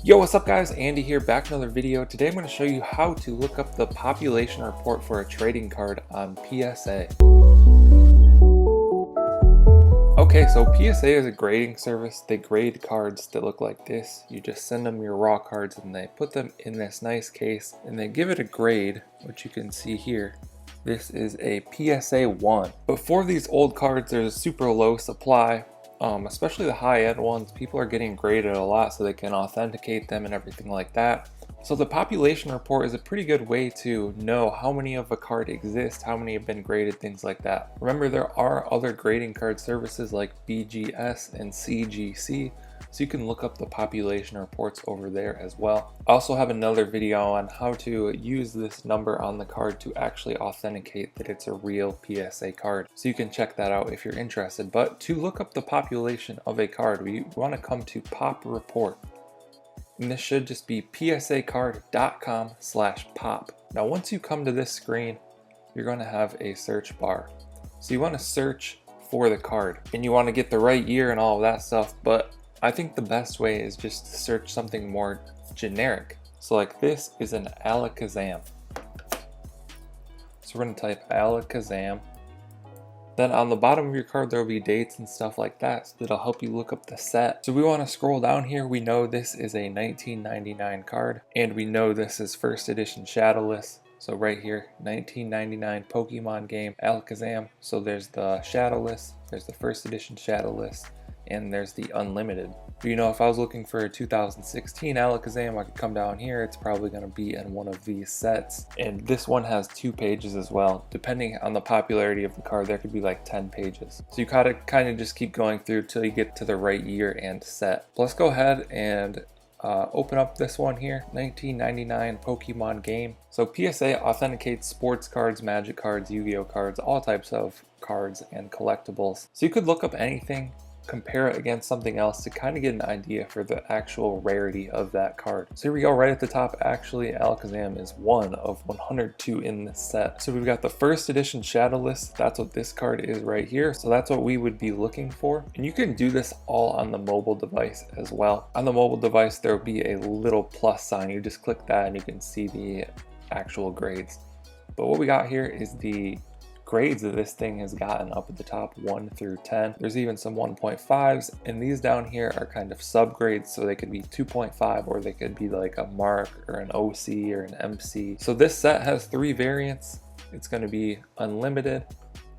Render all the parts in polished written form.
Yo, what's up guys? Andy here, back with another video. Today I'm going to show you how to look up the population report for a trading card on PSA. Okay, so PSA is a grading service. They grade cards that look like this. You just send them your raw cards and they put them in this nice case and they give it a grade, which you can see here. This is a PSA 1. But for these old cards, there's a super low supply. Especially the high-end ones, people are getting graded a lot so they can authenticate them and everything like that. So the population report is a pretty good way to know how many of a card exist, how many have been graded, things like that. Remember, there are other grading card services like BGS and CGC, so you can look up the population reports over there as well. I also have another video on how to use this number on the card to actually authenticate that it's a real PSA card. So you can check that out if you're interested. But to look up the population of a card, we want to come to Pop Report. And this should just be psacard.com/pop. Now once you come to this screen, you're going to have a search bar. So you want to search for the card and you want to get the right year and all of that stuff, but I think the best way is just to search something more generic. So like this is an Alakazam. So we're going to type Alakazam. Then on the bottom of your card there will be dates and stuff like that, so that'll help you look up the set. So we want to scroll down here. We know this is a 1999 card and we know this is first edition shadowless. So right here, 1999 Pokemon game Alakazam. So there's the shadowless, there's the first edition shadowless, and there's the unlimited. But you know, if I was looking for a 2016 Alakazam, I could come down here. It's probably going to be in one of these sets. And this one has 2 pages as well. Depending on the popularity of the card, there could be like 10 pages. So you gotta kind of just keep going through till you get to the right year and set. Let's go ahead and open up this one here, 1999 Pokemon game. So PSA authenticates sports cards, magic cards, Yu-Gi-Oh cards, all types of cards and collectibles. So you could look up anything, compare it against something else to kind of get an idea for the actual rarity of that card. So here we go, right at the top. Actually, Alakazam is one of 102 in this set. So we've got the first edition shadowless. That's what this card is right here. So that's what we would be looking for. And you can do this all on the mobile device as well. On the mobile device, there will be a little plus sign. You just click that and you can see the actual grades. But what we got here is the grades that this thing has gotten up at the top, 1 through 10. There's even some 1.5s, and these down here are kind of subgrades, so they could be 2.5 or they could be like a mark or an OC or an MC. So this set has 3 variants. It's going to be unlimited,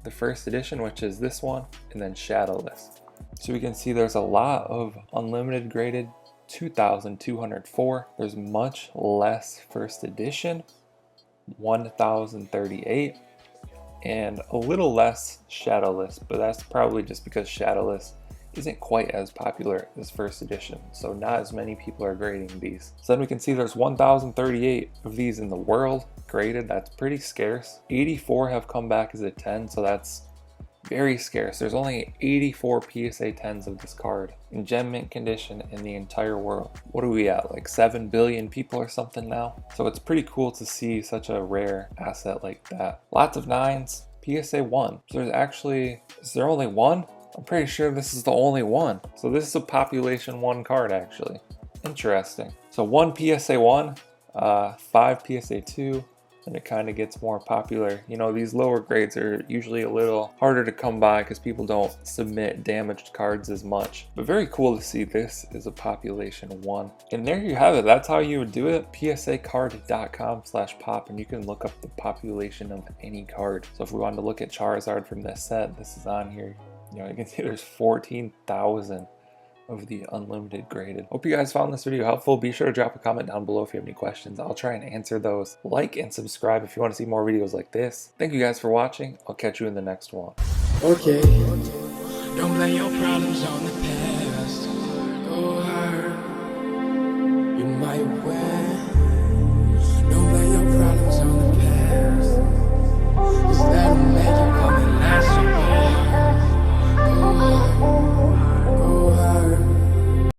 the first edition, which is this one, and then shadowless. So we can see there's a lot of unlimited graded, 2,204. There's much less first edition, 1,038. And a little less shadowless, but that's probably just because shadowless isn't quite as popular as first edition, so not as many people are grading these. So then we can see there's 1,038 of these in the world graded. That's pretty scarce. 84 have come back as a 10, so that's very scarce. There's only 84 PSA 10s of this card in gem mint condition in the entire world. What are we at, like 7 billion people or something now? So it's pretty cool to see such a rare asset like that. Lots of 9s, PSA 1. So there's actually, is there only one? I'm pretty sure this is the only one. So this is a population 1 card actually. Interesting. So 1 PSA 1, 5 PSA 2, and it kind of gets more popular. You know, these lower grades are usually a little harder to come by because people don't submit damaged cards as much. But very cool to see this is a population 1. And there you have it. That's how you would do it. psacard.com/pop, and you can look up the population of any card. So if we wanted to look at Charizard from this set, this is on here. You know, you can see there's 14,000 of the unlimited graded. Hope you guys found this video helpful. Be sure to drop a comment down below if you have any questions. I'll try and answer those. Like and subscribe if you want to see more videos like this. Thank you guys for watching. I'll catch you in the next one. Okay. Don't blame your problems on the past. Go hard. You might wear